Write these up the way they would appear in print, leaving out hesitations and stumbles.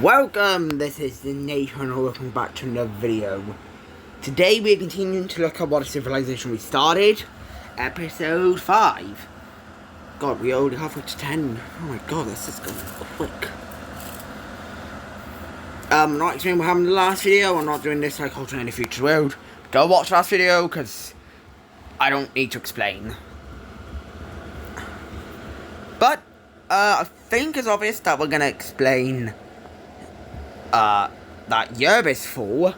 Welcome, this is the Nathan and welcome back to another video. Today we're continuing to look at what civilization we started, episode 5. God, we're already halfway to 10. Oh my god, this is going quick. I'm not explaining what happened in the last video. I'm not doing this like Alternative Future World. Go watch the last video, because I don't need to explain. But, I think it's obvious that we're going to explain that Europe is full.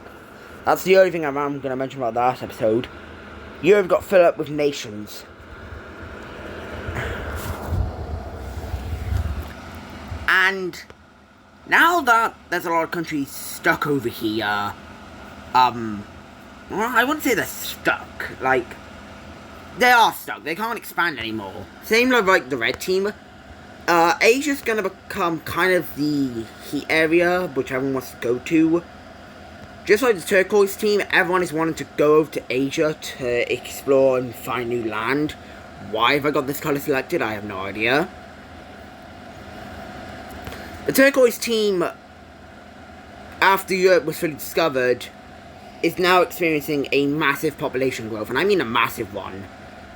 That's the only thing I'm going to mention about that episode. Europe got filled up with nations. And now that there's a lot of countries stuck over here, well, I wouldn't say they're stuck. Like, they are stuck. They can't expand anymore. Same like the red team. Asia's gonna become kind of the heat area which everyone wants to go to. Just like the turquoise team, everyone is wanting to go over to Asia to explore and find new land. Why have I got this color selected? I have no idea. The turquoise team, after Europe was fully discovered, is now experiencing a massive population growth, and I mean a massive one.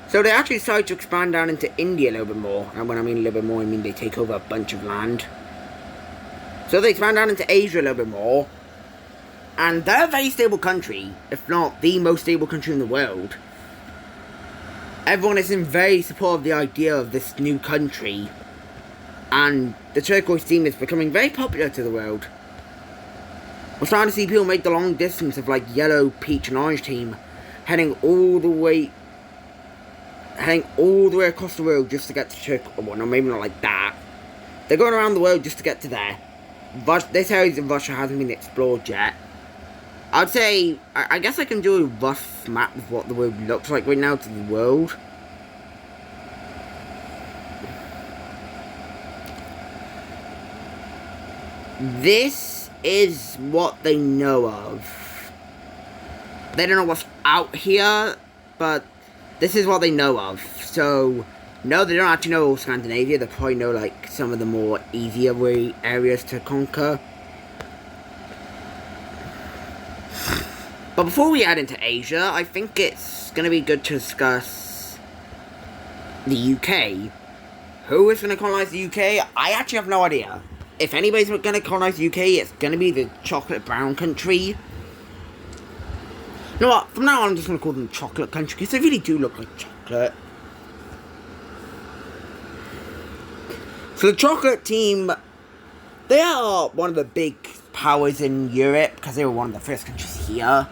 So they actually decided to expand down into India a little bit more. And when I mean a little bit more, I mean they take over a bunch of land. So they expand down into Asia a little bit more. And they're a very stable country, if not the most stable country in the world. Everyone is in very support of the idea of this new country. And the turquoise team is becoming very popular to the world. We're starting to see people make the long distance of like yellow, peach and orange team, heading all the way across the world just to get to Turkey. Well, no, maybe not like that. They're going around the world just to get to there. But this area of Russia hasn't been explored yet. I'd say, I guess I can do a rough map of what the world looks like right now to the world. This is what they know of. They don't know what's out here, but this is what they know of. So, no, they don't actually know all Scandinavia. They probably know, like, some of the more easier areas to conquer. But before we head into Asia, I think it's going to be good to discuss the UK. Who is going to colonize the UK? I actually have no idea. If anybody's going to colonize the UK, it's going to be the chocolate brown country. You know what? From now on, I'm just going to call them chocolate country, because they really do look like chocolate. So the chocolate team, they are one of the big powers in Europe, because they were one of the first countries here.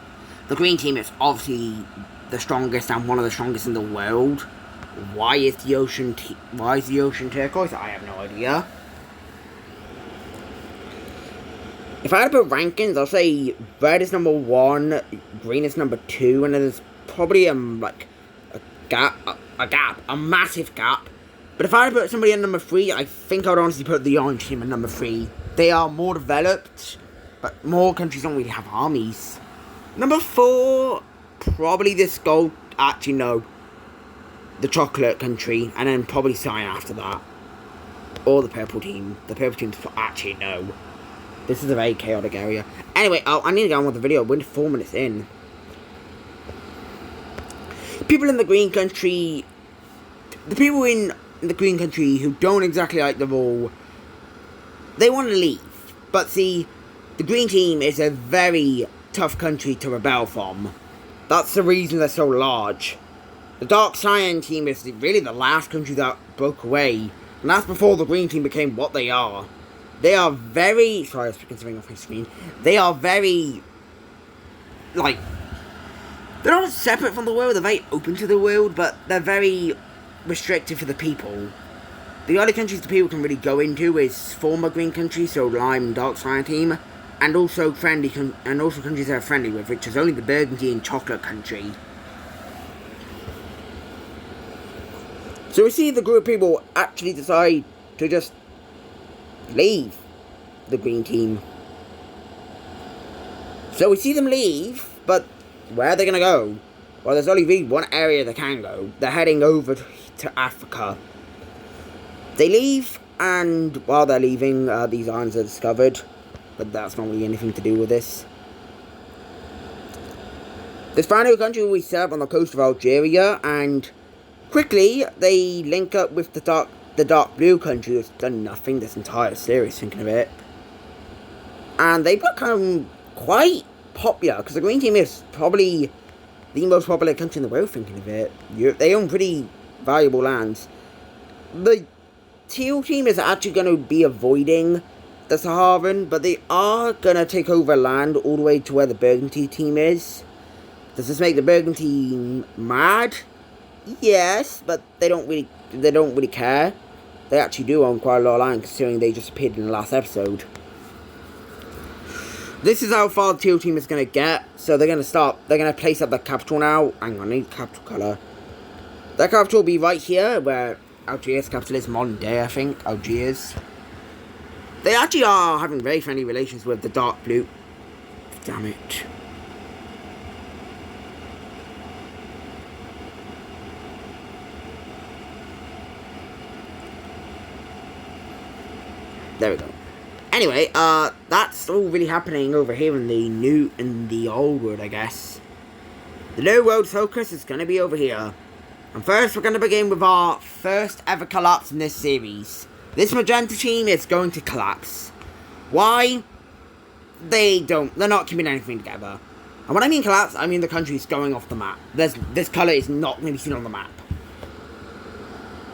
The green team is obviously the strongest and one of the strongest in the world. Why is the ocean turquoise? I have no idea. If I had to put rankings, I'll say red is number 1, green is number 2, and then there's probably a massive gap. But if I had to put somebody in number 3, I think I would honestly put the orange team in number 3. They are more developed, but more countries don't really have armies. Number 4, probably this gold. Actually, no, the chocolate country, and then probably Cyan after that, or the purple team. The purple team's actually no. This is a very chaotic area. Anyway, I need to get on with the video. We're 4 minutes in. People in the green country... The people in the green country who don't exactly like the rule, they want to leave. But see, the green team is a very tough country to rebel from. That's the reason they're so large. The Dark Cyan team is really the last country that broke away. And that's before the green team became what they are. They are very... Sorry, I was picking something off my screen. They are very... Like... They're not separate from the world. They're very open to the world. But they're very restricted for the people. The only countries the people can really go into is former green countries. So Lime and Dark Cyan team. And also countries they're friendly with. Which is only the Burgundy and Chocolate country. So we see the group of people actually decide to just leave the green team. So we see them leave, but where are they going to go? Well, there's only really one area they can go. They're heading over to Africa. They leave, and while they're leaving, these islands are discovered. but that's not really anything to do with this. This brand new country will be set up on the coast of Algeria, and quickly they link up with the dark blue country, who's done nothing this entire series, thinking of it. And they've become quite popular, because the green team is probably the most popular country in the world, thinking of it. They own pretty valuable lands. The teal team is actually going to be avoiding the Saharan, but they are going to take over land all the way to where the burgundy team is. Does this make the burgundy team mad? Yes, but they don't really care. They actually do own quite a lot of land, considering they just appeared in the last episode. This is how far the teal team is going to get. So they're going to place up their capital now. Hang on, I need capital colour. Their capital will be right here, where Algiers' capital is modern day, I think. Algiers. They actually are having very friendly relations with the dark blue. Damn it. There we go. Anyway, that's all really happening over here in the old world, I guess. The new world focus is going to be over here. And first, we're going to begin with our first ever collapse in this series. This magenta team is going to collapse. Why? They're not keeping anything together. And when I mean collapse, I mean the country's going off the map. This colour is not going to be seen on the map.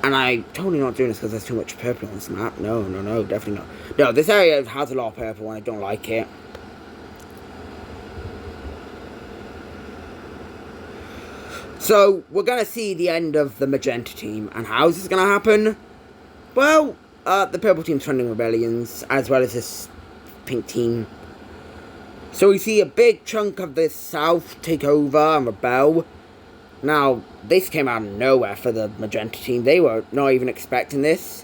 And I'm totally not doing this because there's too much purple on this map. No, definitely not. No, this area has a lot of purple and I don't like it. So, we're going to see the end of the magenta team. And how is this going to happen? Well, the purple team's funding rebellions, as well as this pink team. So we see a big chunk of the south take over and rebel. Now, this came out of nowhere for the magenta team. They were not even expecting this.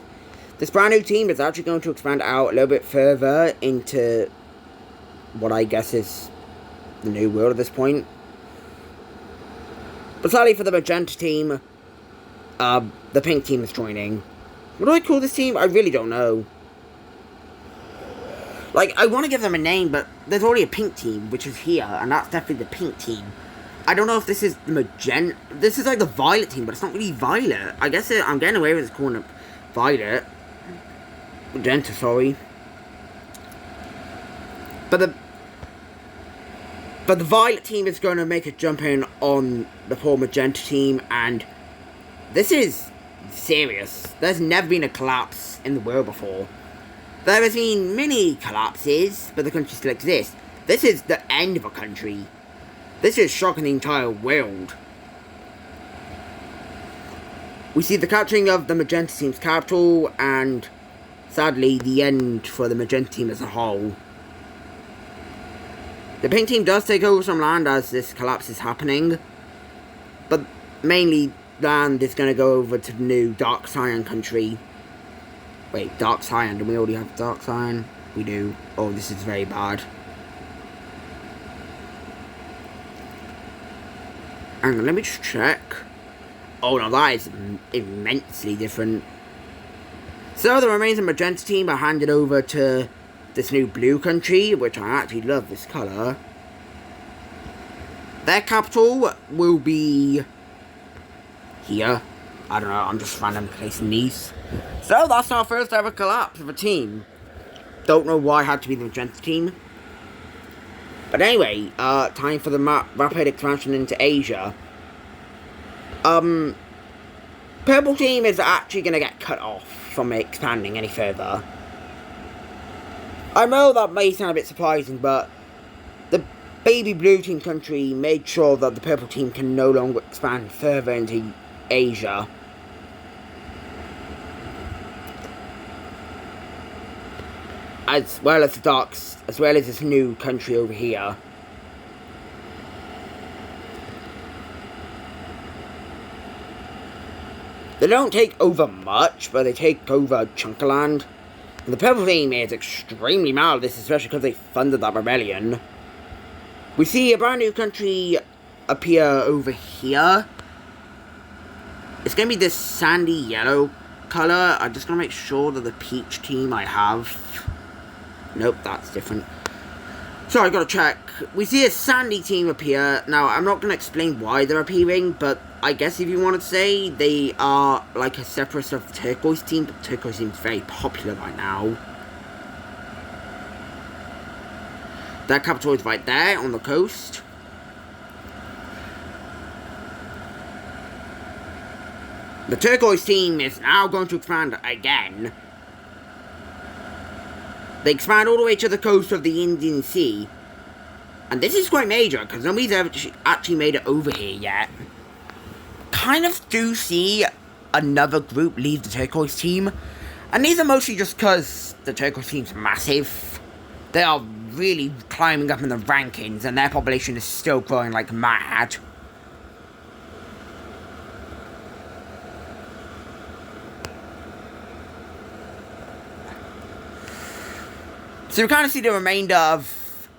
This brand new team is actually going to expand out a little bit further into what I guess is the new world at this point. But sadly for the magenta team, the pink team is joining. What do I call this team? I really don't know. Like, I want to give them a name, but there's already a pink team, which is here, and that's definitely the pink team. I don't know if this is the magenta. This is like the violet team, but it's not really violet. I guess I'm getting away with calling it violet. Magenta, sorry. But the violet team is going to make a jump in on the poor magenta team, and this is serious. There's never been a collapse in the world before. There has been many collapses, but the country still exists. This is the end of a country. This is shocking the entire world. We see the capturing of the magenta team's capital, and sadly the end for the magenta team as a whole. The pink team does take over some land as this collapse is happening, but mainly land is going to go over to the new Dark Cyan country. Wait, Dark Cyan, do we already have Dark Cyan? We do. Oh, this is very bad. Hang on, let me just check. Oh no, that is immensely different. So the remains of magenta team are handed over to this new blue country, which I actually love this colour. Their capital will be here. I don't know, I'm just random placing these. So that's our first ever collapse of a team. Don't know why it had to be the magenta team. But anyway, time for the rapid expansion into Asia. Purple team is actually going to get cut off from expanding any further. I know that may sound a bit surprising, but the baby blue team country made sure that the purple team can no longer expand further into Asia. As well as this new country over here. They don't take over much, but they take over a chunk of land. And the purple team is extremely mad at this, especially because they funded that rebellion. We see a brand new country appear over here. It's going to be this sandy yellow colour. I'm just going to make sure that the peach team I have Nope, that's different. So I gotta check. We see a Sandy team appear. Now, I'm not gonna explain why they're appearing, but I guess if you want to say, they are like a separate of Turquoise team, but Turquoise team's very popular right now. Their capital is right there on the coast. The Turquoise team is now going to expand again. They expand all the way to the coast of the Indian Sea. And this is quite major, because nobody's ever actually made it over here yet. Kind of do see another group leave the Turquoise team. And these are mostly just because the Turquoise team's massive. They are really climbing up in the rankings, and their population is still growing like mad. So we kind of see the remainder of,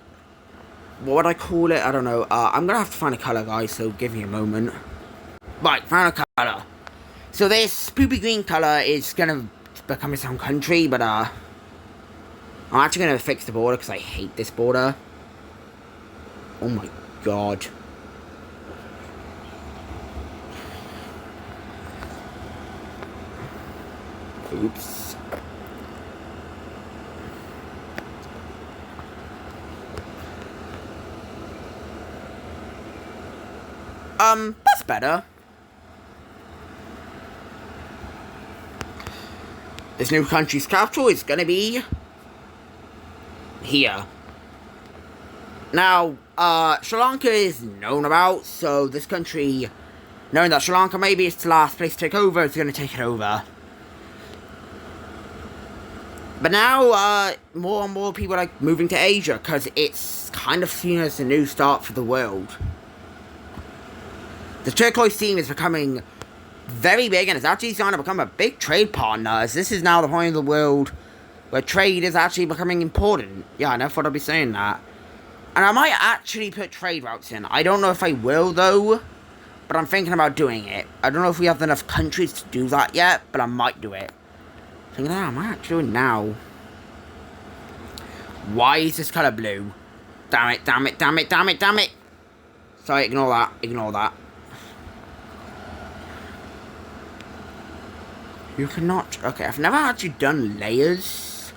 what would I call it? I don't know. I'm going to have to find a colour, guys, so give me a moment. Right, found a colour. So this poopy green colour is going to become its own country, but I'm actually going to fix the border because I hate this border. Oh my god. Oops. That's better. This new country's capital is gonna be here. Now, Sri Lanka is known about, so this country, knowing that Sri Lanka maybe is the last place to take over, it's gonna take it over. But now, more and more people are moving to Asia, because it's kind of seen as a new start for the world. The Turquoise team is becoming very big, and it's actually starting to become a big trade partner, as this is now the point of the world where trade is actually becoming important. Yeah, I never thought I'd be saying that. And I might actually put trade routes in. I don't know if I will, though, but I'm thinking about doing it. I don't know if we have enough countries to do that yet, but I might do it. Thinking, I might actually do it now. Why is this colour blue? Damn it, damn it, damn it, damn it, damn it. Sorry, ignore that, ignore that. You cannot... Okay, I've never actually done layers.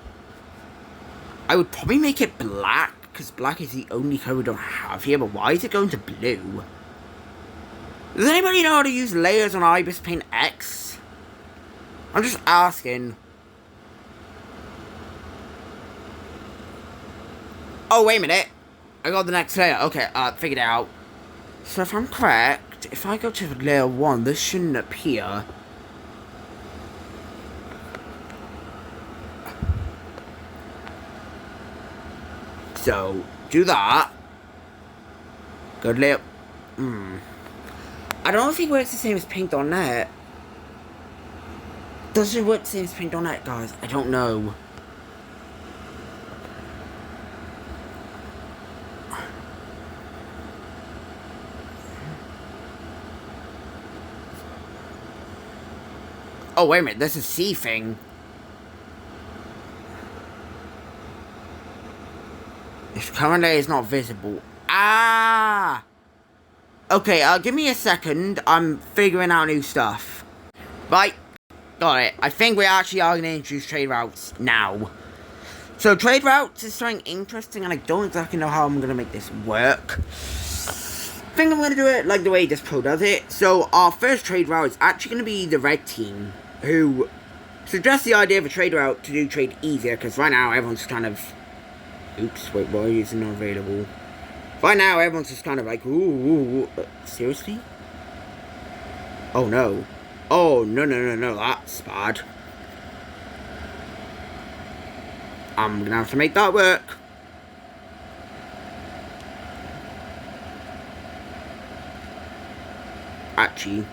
I would probably make it black, because black is the only colour we don't have here, but why is it going to blue? Does anybody know how to use layers on Ibis Paint X? I'm just asking. Oh, wait a minute. I got the next layer. Okay, figured it out. So if I'm correct, if I go to layer 1, this shouldn't appear. So, do that. Go to layer... I don't think it works the same as Paint.net. Does it work the same as Paint.net, guys? I don't know. Oh, wait a minute. This is C thing. If current layer is not visible. Ah! Okay, give me a second. I'm figuring out new stuff. Right. Got it. I think we actually are going to introduce trade routes now. So, trade routes is something interesting, and I don't exactly know how I'm going to make this work. I think I'm going to do it like the way this pro does it. So, our first trade route is actually going to be the red team, who suggests the idea of a trade route to do trade easier, because right now everyone's kind of... Oops, wait, why is it not available? Right now, everyone's just kind of like, ooh, seriously? Oh, no. Oh, no, that's bad. I'm gonna have to make that work. Actually.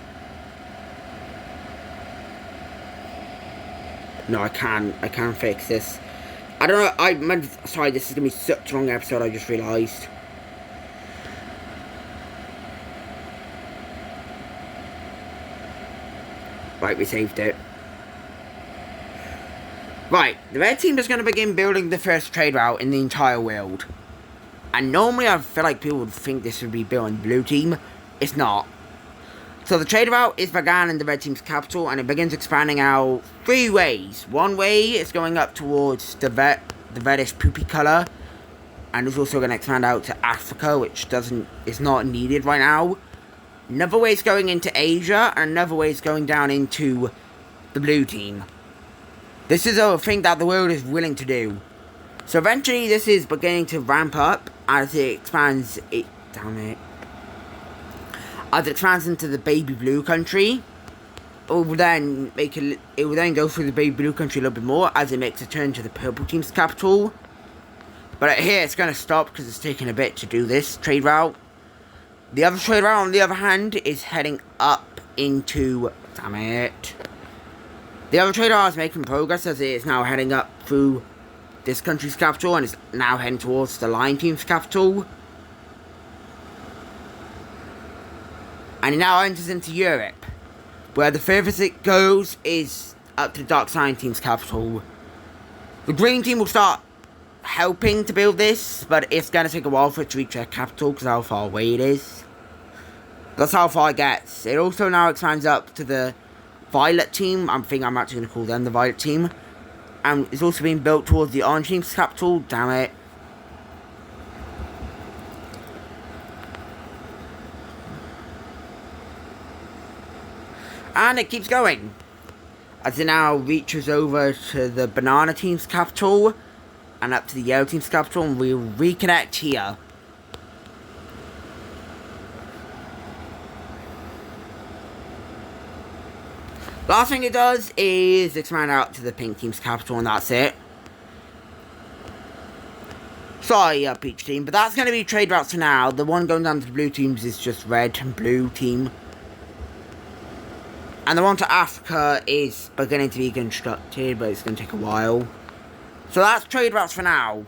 No, I can fix this. I don't know, sorry, this is gonna be such a long episode, I just realised. Right, we saved it. Right, the red team is going to begin building the first trade route in the entire world. And normally I feel like people would think this would be built in the blue team. It's not. So the trade route is began in the red team's capital, and it begins expanding out 3 ways. One way is going up towards the reddish poopy colour, and it's also going to expand out to Africa, which is not needed right now. Another way is going into Asia, and another way is going down into the blue team. This is a thing that the world is willing to do. So eventually this is beginning to ramp up as it expands as it expands into the baby blue country. It will then go through the baby blue country a little bit more as it makes a turn to the purple team's capital. But here it's going to stop because it's taking a bit to do this trade route. The other trade route, on the other hand, is heading up into... The other trade route is making progress as it is now heading up through this country's capital and is now heading towards the Lion team's capital. And it now enters into Europe, where the furthest it goes is up to the Dark Lion team's capital. The green team will start helping to build this, but it's going to take a while for it to reach their capital because how far away it is. That's how far it gets. It also now expands up to the Violet team. I'm actually going to call them the Violet team. And it's also being built towards the Orange team's capital. Damn it. And it keeps going, as it now reaches over to the Banana team's capital, and up to the Yellow team's capital, and we'll reconnect here. Last thing it does is expand out to the Pink team's capital, and that's it. Sorry, Peach team, but that's going to be trade routes for now. The one going down to the blue teams is just red and blue team. And the one to Africa is beginning to be constructed, but it's going to take a while. So that's trade routes for now.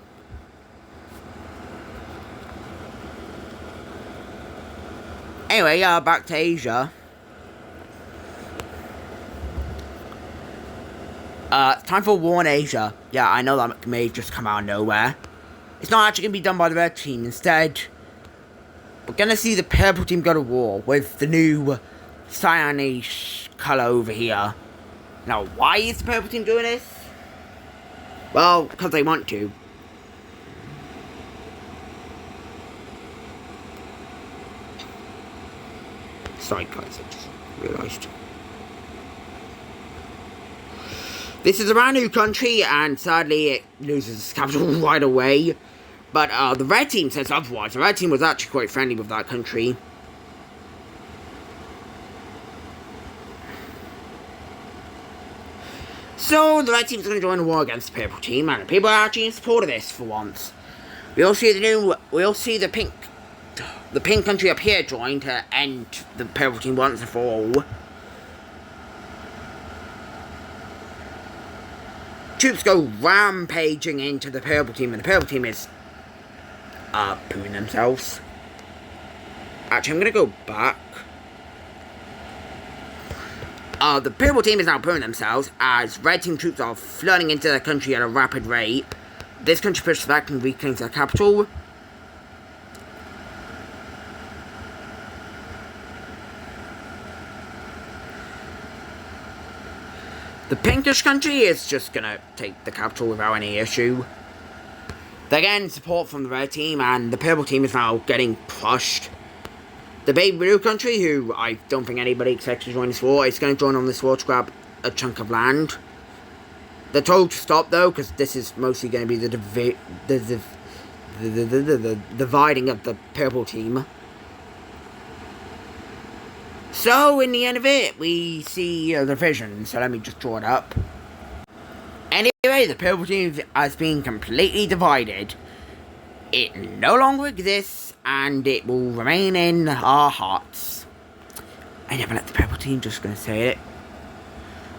Anyway, back to Asia. It's time for war in Asia. Yeah, I know that may just come out of nowhere. It's not actually going to be done by the red team. Instead, we're going to see the purple team go to war with the new cyanish colour over here. Now, why is the purple team doing this? Well, because they want to. Sorry guys, I just realised. This is a brand new country, and sadly it loses its capital right away. But the red team says otherwise. The red team was actually quite friendly with that country. So the red team's going to join a war against the purple team, and the people are actually in support of this for once. We'll see the pink country up here join to end the purple team once and for all. Troops go rampaging into the purple team, and the purple team is pooing themselves. Actually, I'm going to go back. The purple team is now pooing themselves as red team troops are flooding into their country at a rapid rate. This country pushes back and reclaims their capital. The pinkish country is just gonna take the capital without any issue. They're getting support from the red team, and the purple team is now getting crushed. The baby blue country, who I don't think anybody expects to join this war, is going to join on this war to grab a chunk of land. They're told to stop though, because this is mostly going to be the dividing of the purple team. So, in the end of it, we see a division, so let me just draw it up. Anyway, the purple team has been completely divided. It no longer exists, and it will remain in our hearts. I never let the purple team, just gonna say it.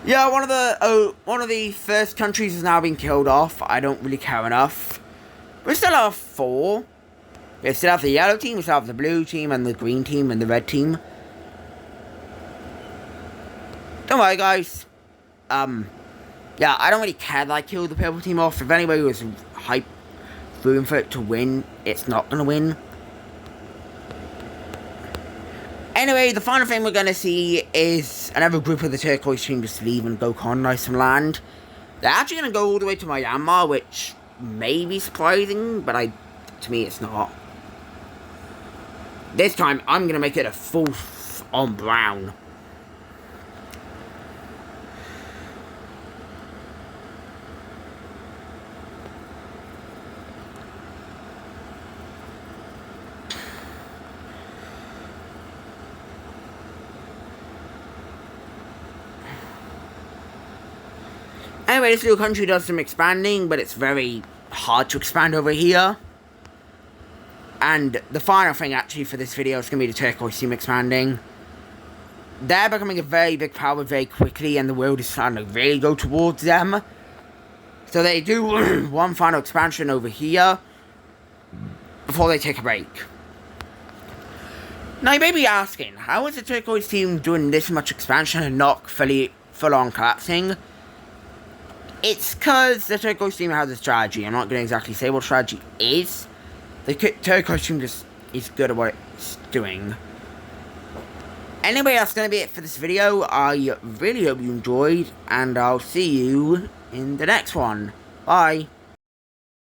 Yeah, one of the first countries has now been killed off. I don't really care enough. We still have 4. We still have the yellow team, we still have the blue team, and the green team, and the red team. Don't worry, guys. Yeah, I don't really care that I killed the purple team off. If anybody was hype rooting for it to win, it's not going to win. Anyway, the final thing we're going to see is another group of the turquoise team just leave and go colonize some land. They're actually going to go all the way to Myanmar, which may be surprising, but to me it's not. This time, I'm going to make it a full on brown. Anyway, this little country does some expanding, but it's very hard to expand over here. And the final thing, actually, for this video is going to be the turquoise team expanding. They're becoming a very big power very quickly, and the world is starting to really go towards them. So they do one final expansion over here before they take a break. Now, you may be asking, how is the turquoise team doing this much expansion and not full-on collapsing? It's because the turquoise team has a strategy. I'm not going to exactly say what strategy is. The turquoise team just is good at what it's doing. Anyway, that's going to be it for this video. I really hope you enjoyed, and I'll see you in the next one. Bye.